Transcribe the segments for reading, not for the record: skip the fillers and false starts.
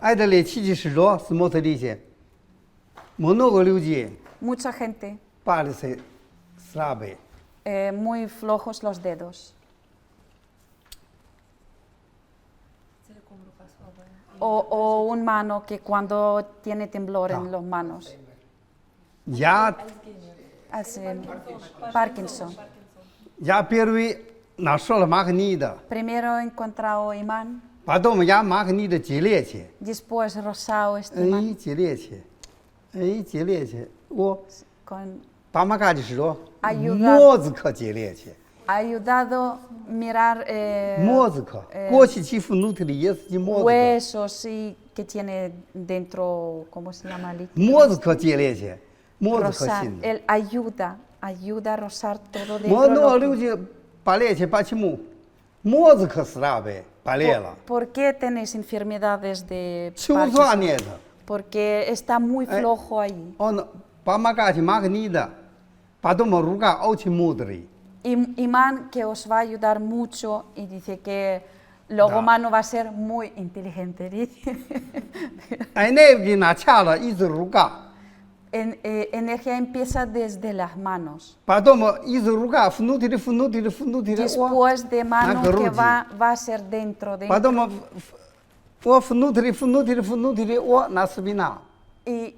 爱德里七七十着是摩托里些，莫诺个六级， Mucha gente, 巴里塞斯拉贝， muy flojos los dedos. O un mano que cuando tiene temblor en las manos. 牙 Hace Parkinson. 牙别位那说了马克尼的， Primero encontrado imán, 把我们家马克尼的激烈去， después rosado este 哎 imán 激烈去，哎激烈去，我 con, 爸妈干的是说 Ayuda 模子可激烈去， ha ayudado mirar 模子可，过去欺负奴隶的也是去模子可， huesos y que tiene dentro, ¿cómo se llama? 模子可激烈去，模子可 Rosar. 信。 Él ayuda a rosar todo 莫 dentro. 诺六级把裂去把起木，模子可死了呗，把裂了， ¿Por qué tenéis enfermedades de 求 Parkinson? 算呢的。 Porque está muy flojo ahí. 哦，那把马干去马克尼的，把他们如干熬起木的哩。 Imán que os va a ayudar mucho y dice que luego Mano va a ser muy inteligente. Dice. 哎，那个拿掐了，一直如干， Energía empieza desde las manos. 把他们一直如干，扶奴的，哇， Después de mano que que rugi. va a ser dentro. 把他们我扶奴的，我拿视频拿。 Y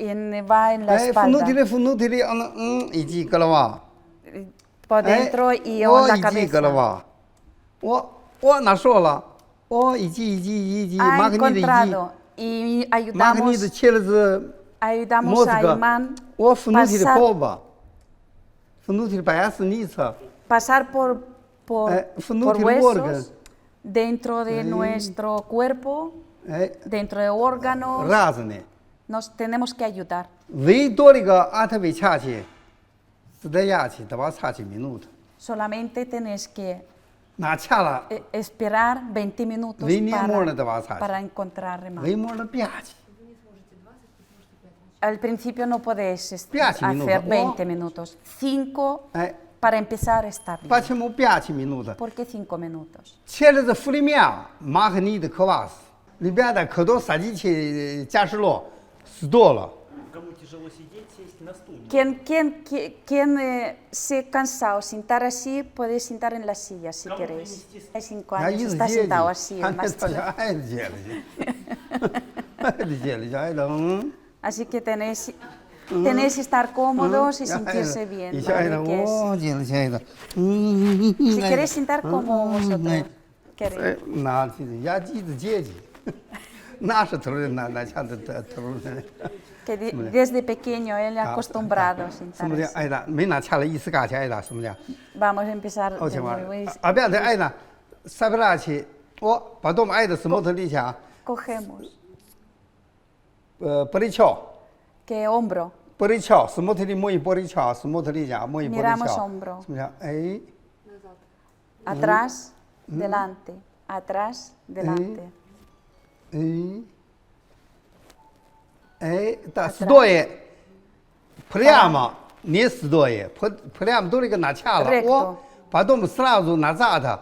va en la 哎，扶奴 espalda. 的，一记个了哇。 Por dentro y 我 en la 一记个了 cabeza. 哇。我哪说了？我一记， Ha 马克尼的一记。 encontrado y 马克尼的切了是。 ayudamos 模子 a 个 Imán 我扶奴的 pasar, 包吧，扶奴的白是你测， pasar por no tiene huesos órgano. dentro de nuestro cuerpo, 哎， dentro de órganos. 啥子呢？ Nos tenemos que ayudar. 唯多那个俺特别掐去，是得压去，得把掐去minutos， Solamente tenéis que 那掐了， esperar 20 minutos 唯黏膜呢得把掐去， para encontrar Imán. 唯膜呢别去， Al principio no podéis 20 hacer minutos. 20 minutos. 5 哎， para empezar está 把 bien. 全部别去minutos， ¿Por qué 5 minutos? 切了是弗里面马克尼的科瓦斯，里边的可多杀鸡去驾驶了，死多了。 Кому тяжело сидеть, сесть на стул. ¿Quién se cansado sentar así, puede sentar en la silla si queréis? Hay 5 俺 años, 一直 está 接 sentado 的， así. 俺 el maestro. 他爱子接了去，爱子接了去，爱的。 Así que tenéis que estar cómodos y sentirse bien. 一下爱的， ¿vale? Que es- 我接了去爱的， Si queréis sentar como vosotros queréis. 哎，那牙机子接去，那是头的，那家的头的。 Que desde pequeño él ha acostumbrado a 什 sentar 么的？ así. 爱的，没拿钱了，意思干去爱的，什么的？ Vamos a empezar 哦， de 情况 nuevo. 啊，别的爱的，啥不拉去？我把我们爱的是摩托里去， Cogemos. 玻璃桥， ¿Qué hombro? 玻璃桥是摩托里摸一玻璃桥，是摩托里家摸一玻璃 Miramos 桥， hombro. 什么的？哎， Atrás, delante. Atrás, delante. 哎，哎，但十多爷，普良嘛，你十多爷，普良都那个拿钱了， Recto. 我把我们十拉住拿咋的？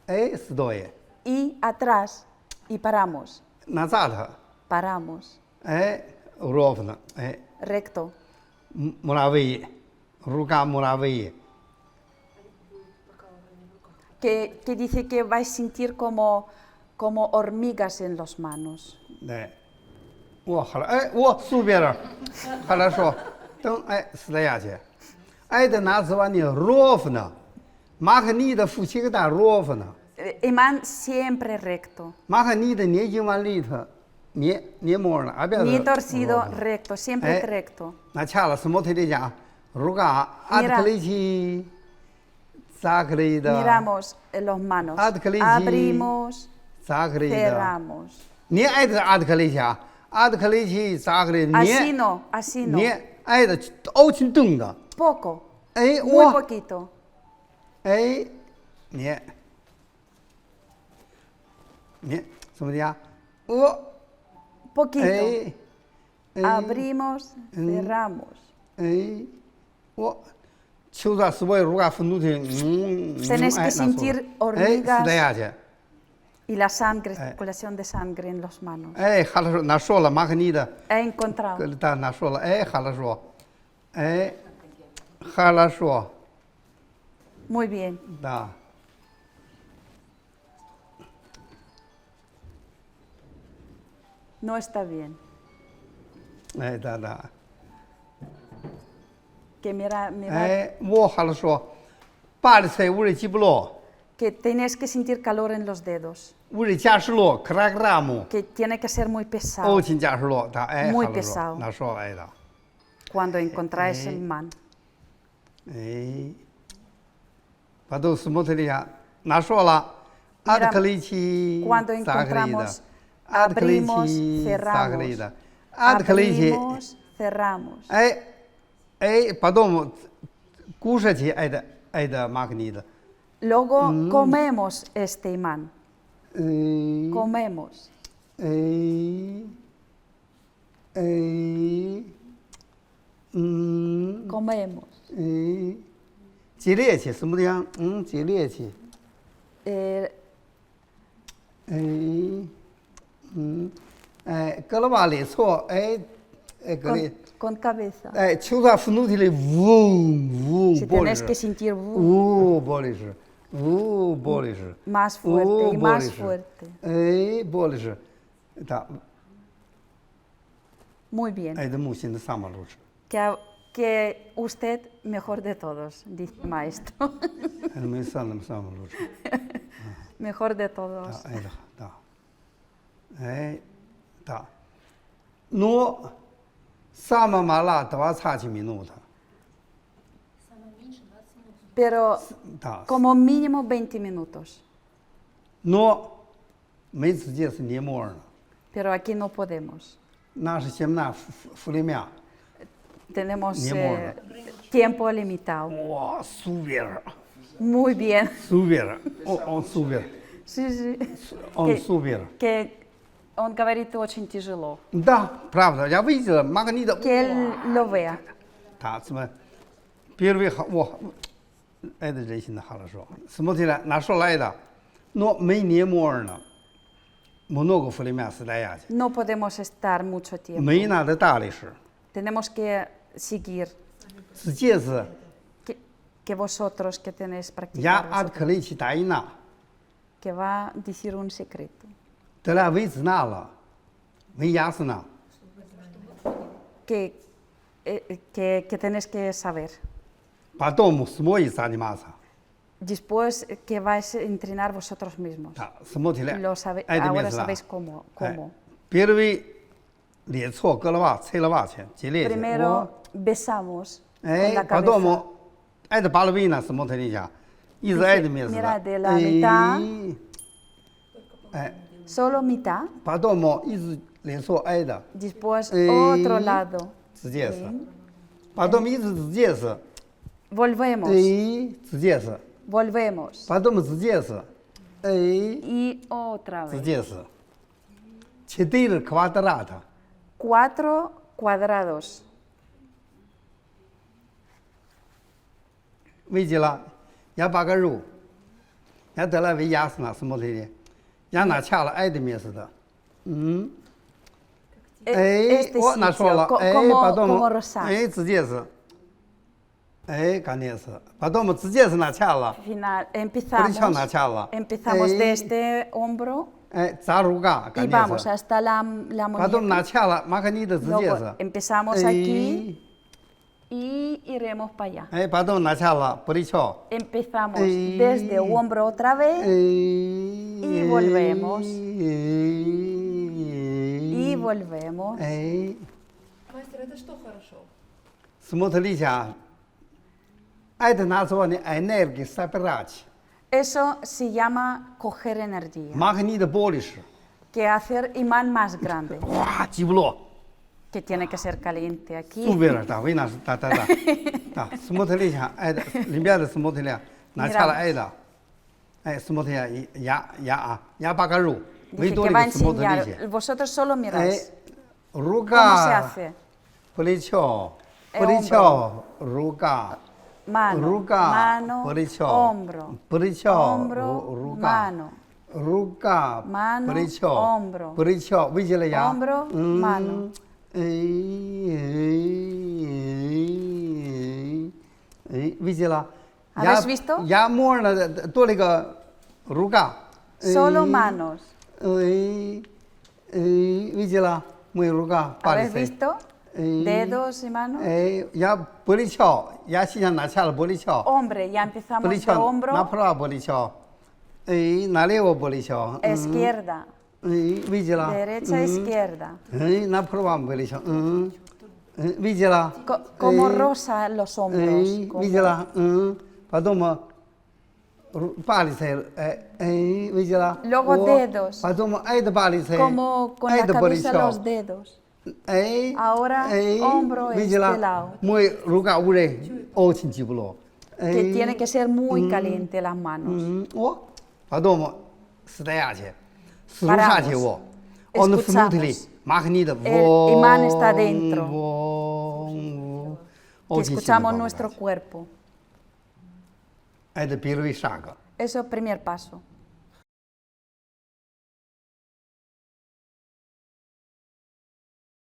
哎，十多爷， Y atrás. Y paramos. 拿咋的？ Paramos. 哎，罗夫呢？哎， Recto. 穆拉维，如干穆拉维， Que dice que vais a sentir como hormigas en las manos. 对，我好了，哎，我苏边了，好了说，等哎死了下去，哎的那是话呢，罗夫呢，马克尼的夫妻个大罗夫呢。 Imán siempre recto. 马克尼的年经往里头捏膜了，啊别 Ni torcido, recto. Siempre Eh. recto. 那掐了什么腿的讲，如果阿德克雷奇咋可以的？ Miramos las manos. Adcaligi. Abrimos, 咋可以的？ cerramos. 你爱的阿德克雷奇啊，阿德克雷奇咋可以？ Así no, así no. 你爱的凹进动的， Poco. 哎 Muy 我 poquito. 哎你什么的？我 Poquito. 哎 Abrimos, cerramos. 哎我。就算是我如果愤怒的， Tenéis que sentir hormigas. 哎，死得下去， y la sangre, circulación de sangre en las manos. 哎，哈拉说，那说了，马克尼的， He encontrado. 格里达那说了，哎，哈拉说，哎，哈拉说， Muy bien. da， No está bien. 哎，da， Que mira, 哎，我哈拉说，巴里塞乌里基布罗， que tienes que sentir calor en los dedos, 乌里加什罗，克拉格拉姆， que tiene que ser muy 欧 pesado 钦加什罗，他哎， Muy 哈拉说 pesado， 那说哎的， cuando encontráis el imán. 哎，把都斯莫特利亚，那说了，阿德克里奇， Cuando 萨克里的 encontramos,，阿德克里 abrimos, 奇，萨克里 cerramos, 的，阿德克里奇。 abrimos, cerramos. 哎，哎，把我们古设计爱的马克尼的， Luego comemos este imán, 嗯， comemos. 哎，哎，嗯， Comemos. 哎，激烈气什么样？激烈气， Eh, 哎，格了瓦里错，哎，格里， con cabeza. 哎，就算愤怒体里嗡， Si 玻璃 tienes que 是， sentir 玻璃是，玻璃是。 más fuerte y más 玻璃是 fuerte. 哎，玻璃是，他 Muy bien. 爱的木心的萨马路是， Que usted mejor de todos, dice el maestro. 爱的没萨那么萨马路是， Mejor de 他 todos. 爱的他，哎，他，诺，萨马马拉德瓦查奇米诺他， Pero 他， como mínimo 20 minutos. 诺，没直接是黏膜呢， Pero aquí no podemos. 那是先那弗里面， Tenemos Niemor. tiempo limitado. 哇，苏比尔， Muy bien. 苏比尔，苏比尔， Sí, sí. 苏比尔。 Que он говорит очень тяжело. Да, правда. Я видела Магнита. Que él lo vea. 他怎么первый我爱的人心的哈了说，什么题呢？哪说来的？我每年末儿呢，没弄过弗里面时代下去， No podemos estar mucho tiempo. 没拿的大历史， Tenemos que seguir. 是这是 Que vosotros que tenéis 呀 practicar. 阿克雷奇大伊娜， Que va a decir un secreto. 得了位置哪了？没雅斯呢？ Que tenéis que saber. 把动物什么意思啊？你妈啥？ Después que vais a entrenar vosotros mismos. 他什么题嘞 Lo sabe, 爱的 ahora 面子啦 sabéis cómo. cómo. 别的位列错割了袜，踩了袜去，激烈去。 Primero besamos con 哎， la 把多 cabeza. 么爱的巴勒维呢？什么特例下？一直爱的面子。 Mira, de la mitad. 哎， Solo mitad. 把多么一直连锁爱的， Después Eh. otro lado. 直接是。把多么一直直接是， Volvemos. 哎，直接是。 Volvemos. 把多么直接是，哎， Y otra 直 vez. 接是。切对了，克瓦德拉塔。 4 cuadrados. 为几了？也把个肉，也得了为压死了什么类的，也拿掐了爱的面似的。嗯。 哎， Este 我那说 sitio, 了，哎，把 como, 多 como 么， Rosa. 哎，直接是，哎，干的是，把多么直接是拿掐了， Final, 不是枪拿 empezamos, 掐了， empezamos de este hombro 哎，扎入嘎， y 干 vamos 的是， hasta la 把多么拿 muñeca. 掐了，马克尼的直接 Luego 是， empezamos aquí y iremos para allá. 哎，把多么拿掐了，不离桥， Empezamos Eh. desde hombro otra 哎 vez y volvemos. 哎 y volvemos. 哎， Мастер, это что хорошо? 什么特例下？爱的拿说呢，爱那个萨贝拉奇， Eso se llama coger energía, 马克尼的玻璃是， que hacer imán más grande, 哇，吉布罗。 que tiene que ser caliente 苏 aquí. 贝尔打维纳是打，斯莫特利下爱的里边的斯莫特利，拿下了爱的，哎，斯莫特利压把个肉，唯 Dice 多 que 的 va a 斯莫特利 enseñar, 些， vosotros solo 哎 miráis，如 cómo se 嘎 hace. 不离桥， Eh, 不离桥，如嘎， Mano, 如嘎， mano, 不离桥， hombro, 不离桥， hombro, 如嘎， mano, ruga, Mano, plечо, hombro. плечо, видела я? Hombro, mano. Видела? ¿Habéis visto? Я можно только рука. Solo manos. Видела? Мы рука, ¿Habéis пальцы. visto? Dedos y manos. Я плечо, я сейчас начал плечо. Hombre, ya empezamos de плечо, hombro, направо плечо. налево плечо. izquierda, видела? derecha, izquierda. направо плечо. видела? Como rosa los hombros. como- видела? потом палец, видела? Luego dedos. потом это палец. Como con la это cabeza плечо. los dedos. Ahora, hombro видела? este lado. мой рука уже очень тепло. Que tiene que ser muy caliente las manos. потом стоять. слушать его. Он Escuchamos. внутри, магнит. El imán está dentro. Que очень escuchamos сильно nuestro помогает. cuerpo. Это первый шаг. Eso es el primer paso.